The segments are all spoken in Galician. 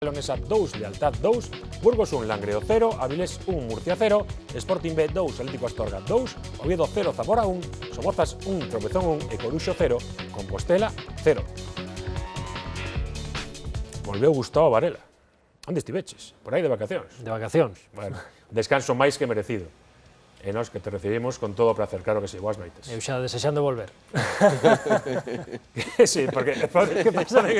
Leonesa 2, Lealtad 2, Burgos 1, Langreo 0, Avilés 1, Murcia 0, Sporting B 2, Atlético Astorga 2, Oviedo 0, Zamora 1, Somozas 1, Tropezón 1 e Coruxo 0, Compostela 0. Volveu Gustavo Varela. Onde estiveches? Por aí de vacacións? De vacacións. Bueno, descanso máis que merecido. E nós que te recibimos con todo o placer, claro que sí, boas noites. Eu xa desexando volver. Sí, porque poden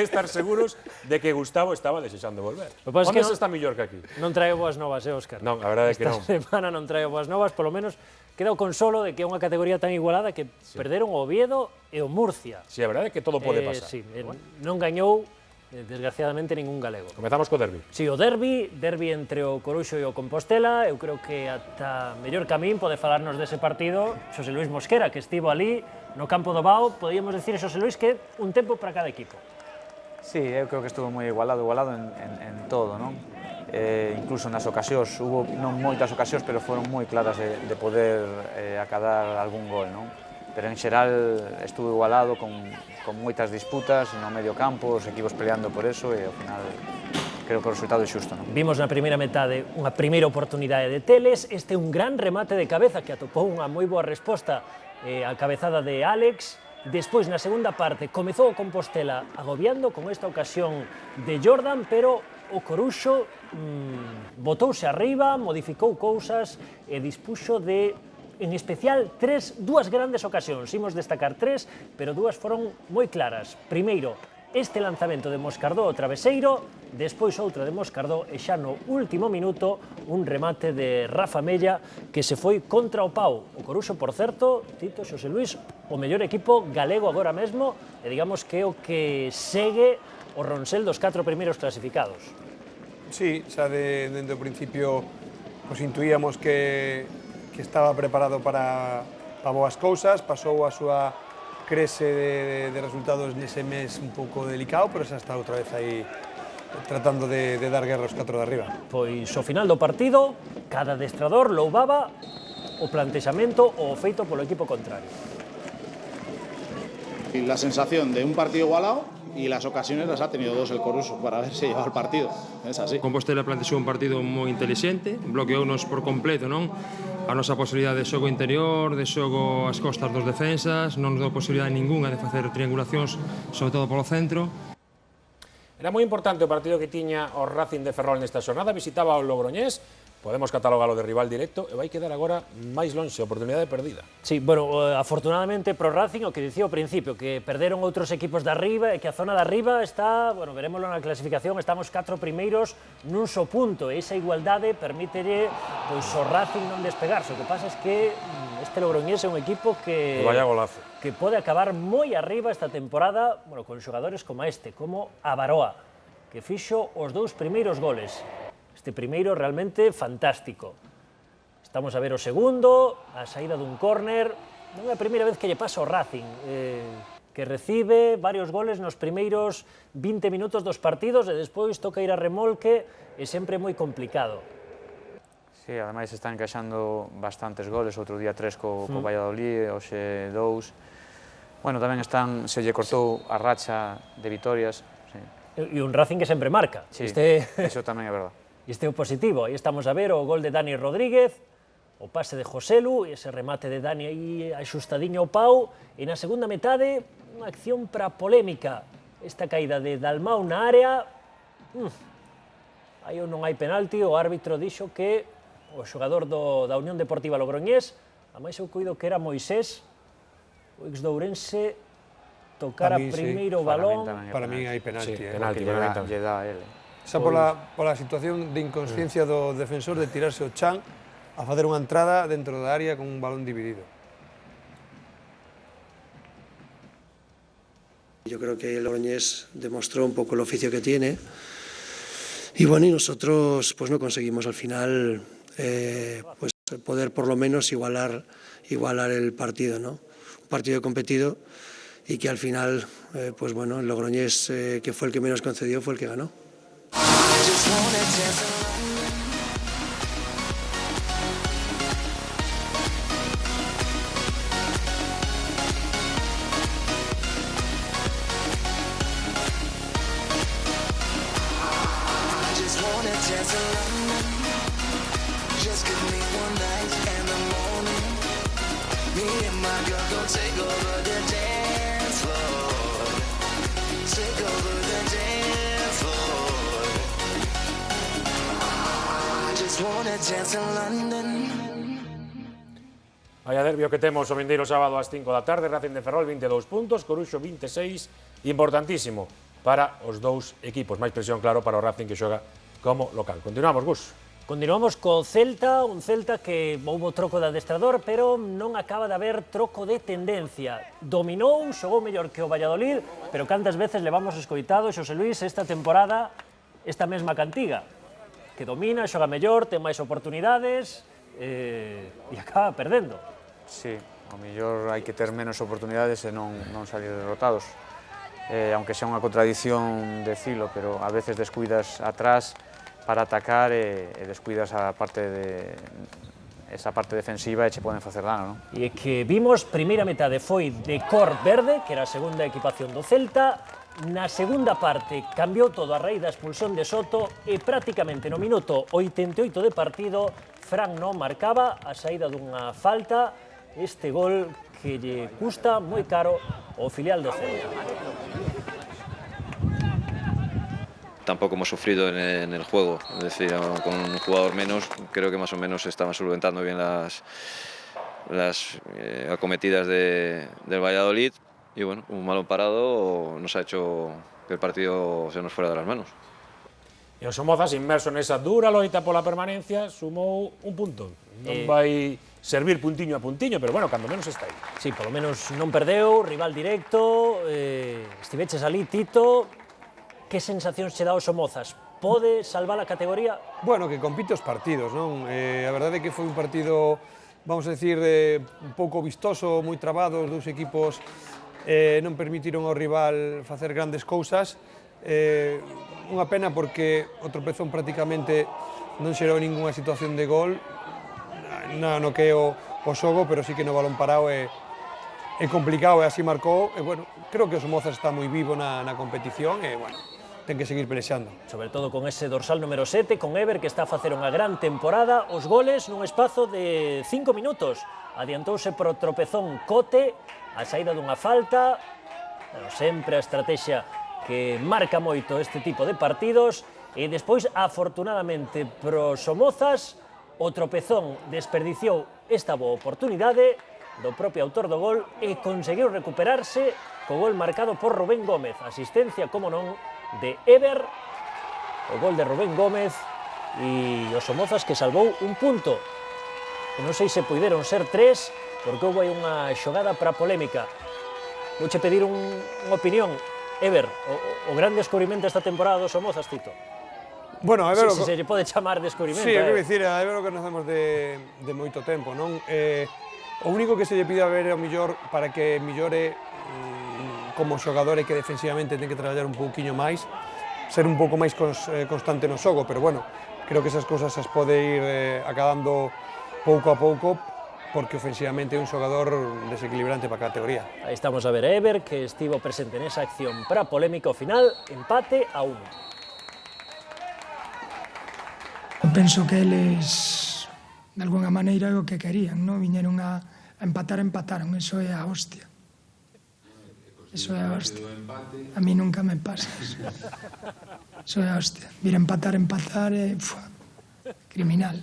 estar seguros de que Gustavo estaba desexando volver. Onde se está mellor que aquí? Non traio boas novas, Óscar? Non, a verdade é que non. Esta semana non traio boas novas, polo menos queda o consolo de que é unha categoría tan igualada que perderon o Oviedo e o Murcia. Si, a verdade é que todo pode pasar. Sí, non gañou, desgraciadamente, ningún galego. Comezamos co derbi. Si, o derbi entre o Coruxo e o Compostela, eu creo que ata mellor camín pode falarnos dese partido Xosé Luís Mosquera, que estivo ali no campo do Bao. Podíamos decir, Xosé Luís, que un tempo para cada equipo. Sí, eu creo que estuvo moi igualado en todo, non? Incluso nas ocasións, hubo non moitas ocasións, pero foron moi claras de poder acadar algún gol, non? Pero en xeral estuvo igualado con moitas disputas no medio campo, os equipos peleando por eso e ao final creo que o resultado é xusto, non? Vimos na primeira metade unha primeira oportunidade de Teles, este un gran remate de cabeza que atopou unha moi boa resposta a cabezada de Álex. Despois, na segunda parte, comezou o Compostela agobiando con esta ocasión de Jordan, pero o Coruxo botouse arriba, modificou cousas e dispuxo de, en especial, dúas grandes ocasións. Imos destacar tres, pero dúas foron moi claras. Primeiro, este lanzamento de Moscardó ao traveseiro, despois outra de Moscardó e xa no último minuto un remate de Rafa Mella que se foi contra o Pau. O Coruxo, por certo, Tito, Xosé Luís, o mellor equipo galego agora mesmo e digamos que é o que segue o ronsel dos 4 primeiros clasificados. Sí, xa dende o principio pues, intuíamos que estaba preparado para boas cousas, pasou a súa crese de resultados nese mes un pouco delicado, pero xa está outra vez aí tratando de dar guerra aos 4 de arriba. Pois ao final do partido, cada adestrador loubaba o plantexamento ou o feito polo equipo contrario. Y la sensación de un partido igualado y las ocasiones las ha tenido dos el Coruso para haberse llevado el partido. Es así. Compostela plantexou un partido moi inteligente, bloqueounos por completo, non? A nosa posibilidade de xogo interior, de xogo ás costas dos defensas, non nos deu posibilidade ninguna de facer triangulacións, sobre todo polo centro. Era moi importante o partido que tiña o Racing de Ferrol nesta xornada, visitaba o Logroñés, podemos catalogalo de rival directo e vai quedar agora máis lonxe, oportunidade perdida. Sí, bueno, afortunadamente pro Racing, o que dicía ao principio, que perderon outros equipos de arriba e que a zona de arriba está, bueno, verémoslo na clasificación, estamos 4 primeiros nun só punto, e esa igualdade permítelle pois o Racing non despegarse. O que pasa é que este Logroñés é un equipo que vaya golazo, que pode acabar moi arriba esta temporada, bueno, con xogadores como este, como Abaroa, que fixo os 2 primeiros goles. Este primeiro realmente fantástico. Estamos a ver o segundo, a saída dun córner. Non é a primeira vez que lle pasa ao Racing, que recibe varios goles nos primeiros 20 minutos dos partidos e despois toca ir a remolque e sempre é moi complicado. Sí, ademais están encaixando bastantes goles, outro día 3 co Valladolid, hoxe 2. Bueno, tamén se lle cortou a racha de vitorias. Sí. E un Racing que sempre marca. Sí, eso tamén é verdade. Este é o positivo, aí estamos a ver o gol de Dani Rodríguez, o pase de Joselu, e ese remate de Dani aí axustadiño ao Pau, e na segunda metade, unha acción para polémica, esta caída de Dalmau na área, aí non hai penalti, o árbitro dixo que o xogador da Unión Deportiva Logroñés, a máis eu cuido que era Moisés, o exdourense, tocara primeiro o balón. Para mí hai penalti. Sí, penalti, lle dá a ele. Xa pola situación de inconsciencia do defensor de tirarse o chan a facer unha entrada dentro da área con un balón dividido. Yo creo que el Logroñés demostró un poco el oficio que tiene y bueno, y nosotros pues no conseguimos al final pues poder por lo menos igualar el partido, ¿no? Un partido competido y que al final pues bueno, el Logroñés que fue el que menos concedió fue el que ganó. want a chance to London. Just give me one night and the morning. Me and my girl go take over the dance floor. Take over the dance floor. I just want a chance to London. Vaya derbio que temos o vindeiro sábado ás 5 da tarde, Racing de Ferrol 22 puntos, Coruxo 26, importantísimo para os dous equipos, máis presión claro para o Racing que xoga como local. Continuamos, Gus. Continuamos co Celta, un Celta que houbo troco de adestrador, pero non acaba de haber troco de tendencia. Dominou, xogou mellor que o Valladolid, pero cantas veces levamos escoitado, Xosé Luis, esta temporada, esta mesma cantiga, que domina, xoga mellor, ten máis oportunidades e acaba perdendo. Sí, ao mellor hai que ter menos oportunidades e non salir derrotados. Aunque sea unha contradición decilo, pero a veces descuidas atrás para atacar e descuidas esa parte defensiva e che poden facer dano, non? E que vimos, primeira metade foi de cor verde, que era a segunda equipación do Celta. Na segunda parte cambiou todo a raíz da expulsión de Soto e prácticamente no minuto 88 de partido Fran non marcaba a saída dunha falta, este gol que lle custa moi caro ao filial do Celta. Tampoco hemos sufrido en el juego, es decir, con un jugador menos, creo que más o menos estaban solventando bien las acometidas del Valladolid y bueno, un balón parado nos ha hecho que el partido se nos fuera de las manos. E o Somozas, inmerso nesa dura loita pola permanencia, sumou un punto. Non vai servir puntiño a puntiño, pero bueno, cando menos está aí. Sí, polo menos non perdeu, rival directo, estiveches ali, Tito. Que sensacións che dá o Somozas? Pode salvar a categoría? Bueno, que compite os partidos, non? A verdade é que foi un partido, vamos a decir, un pouco vistoso, moi trabado, os dous equipos non permitiron ao rival facer grandes cousas. Unha pena porque o tropezón prácticamente non xerou ningunha situación de gol no que é o xogo, pero sí que no balón parado é complicado e así marcou. E bueno, creo que o Somozas está moi vivo na competición e bueno, ten que seguir pelexando. Sobre todo con ese dorsal número 7, con Ever, que está a facer unha gran temporada. Os goles nun espazo de 5 minutos. Adiantouse pro tropezón Cote, a saída dunha falta. Bueno, sempre a estrategia que marca moito este tipo de partidos. E despois, afortunadamente, pro Somozas, o tropezón desperdiciou esta boa oportunidade do propio autor do gol e conseguiu recuperarse co gol marcado por Rubén Gómez. Asistencia, como non, de Ever, o gol de Rubén Gómez e o Somozas que salvou un punto. E non sei se puideron ser 3, porque houve unha xogada para polémica. Vouche pedir unha opinión. Ever, o gran descubrimento esta temporada do Somozas, Tito. Bueno, a ver, se lle pode chamar descubrimento. Sí, quero dicir, a ver o que conocemos de moito tempo, non? O único que se lle pide a ver é o mellor para que mellore como xogador e que defensivamente ten que traballar un pouquiño máis, ser un pouco máis constante no xogo, pero bueno, creo que esas cousas as pode ir acabando pouco a pouco, porque ofensivamente é un xogador desequilibrante para a categoría. Aí estamos a ver a Ever, que estivo presente nesa acción para polémica ao final, empate a 1. Penso que eles, de alguna maneira, é o que querían, non? Viñeron a empatar, empataron, eso é a hostia. Eso é a hostia. A mí nunca me pasa eso. Eso é a hostia. Vir a empatar é criminal.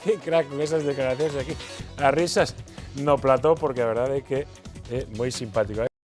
Que crack con esas declaracións aquí. As risas no plató, porque a verdade é que é moi simpático.